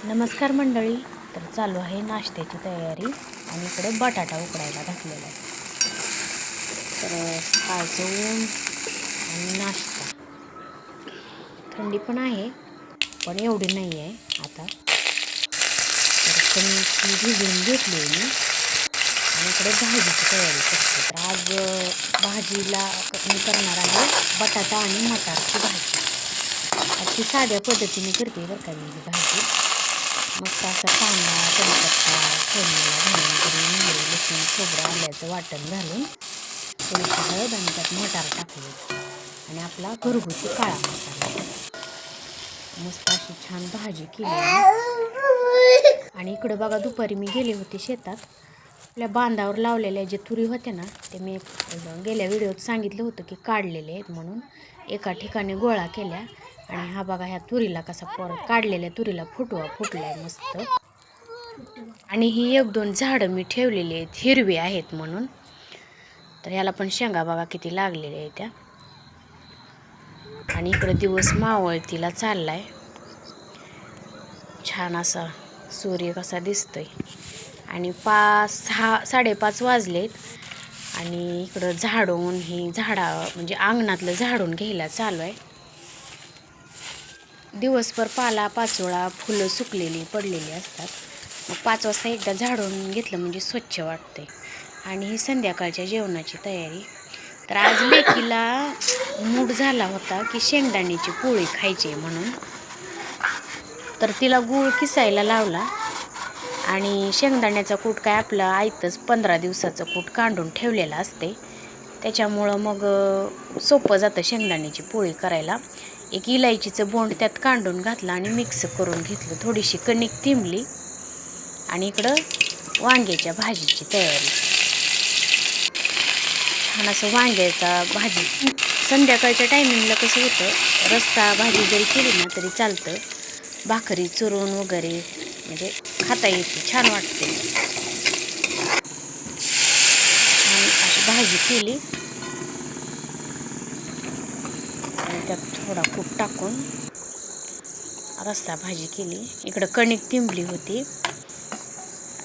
नमस्कार मंडळी. तर चालू आहे नाश्त्याची तयारी आणि इकडे बटाटा उकडायला घातलेला आहे. तर सकाळचं ऊन आणि नाश्ता. थंडी पण आहे पण एवढी नाही आहे आता. तर कणिक भिजवून घेतली मी आणि इकडे भाजीची तयारी करते. तर आज भाजीला मी करणार आहे बटाटा आणि मटारची भाजी. अगदी साध्या पद्धतीने करते बरं का मी ही भाजी. मस्त असा कांदा कढीपत्ता फोडणीला घालून मोहरी लसूण खोबरं आल्याचं वाटण घालून थोडीशी हळद आणि त्यात मटार टाकले आणि आपला घरगुती काळा मसाला. मस्त अशी छान भाजी केली. आणि इकडं बघा दुपारी मी गेले होते शेतात. आपल्या बांधावर लावलेल्या जे तुरी होत्या ना ते मी गेल्या व्हिडिओत सांगितलं होतं की काढलेले आहेत म्हणून. एका ठिकाणी गोळा केल्या आणि हा बघा ह्या तुरीला कसा काढलेल्या तुरीला फुटलाय मस्त. आणि ही 1-2 झाडं मी ठेवलेली आहेत हिरवी आहेत म्हणून. तर ह्याला पण शेंगा बघा किती लागलेल्या आहेत त्या. आणि इकडे दिवस मावळतीला चाललाय. छान असा सूर्य कसा दिसतोय. आणि 5-6-5:30 वाजलेत आणि इकडं झाडून ही म्हणजे अंगणातलं झाडून घ्यायला चालू आहे. दिवसभर पाला पाचोळा फुलं सुकलेली पडलेली असतात. मग 5 वाजता एकदा झाडून घेतलं म्हणजे स्वच्छ वाटते. आणि ही संध्याकाळच्या जेवणाची तयारी. तर आज लेकीला मूड झाला होता की शेंगदाण्याची पोळी खायची म्हणून. तर तिला गूळ किसायला लावला आणि शेंगदाण्याचा कूट काय आपलं आयतच 15 दिवसाचं कूट काढून ठेवलेलं असते. त्याच्यामुळं मग सोपं जातं शेंगदाण्याची पोळी करायला. एक इलायचीचं बोंड त्यात काढून घातलं आणि मिक्स करून घेतलं. थोडीशी कणिक तिंबली आणि इकडं वांग्याच्या भाजीची तयारी. छान असं वांग्याचा भाजी. संध्याकाळच्या टायमिंगला कसं होतं रस्सा भाजी जरी केली ना तरी चालतं. भाकरी चुरून वगैरे म्हणजे खाता येते, छान वाटते. आणि अशी भाजी केली आणि त्यात थोडा कूट टाकून रस्सा भाजी केली. इकडं कणिक तिंबली होती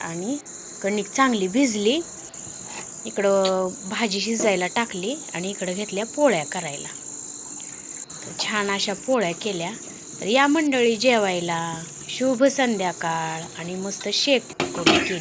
आणि कणिक चांगली भिजली. इकडं भाजी शिजायला टाकली आणि इकडं घेतल्या पोळ्या करायला. तर छान अशा पोळ्या केल्या. तर या मंडळी जेवायला. शुभ संध्याकाळ. आणि मस्त शेक करून केली.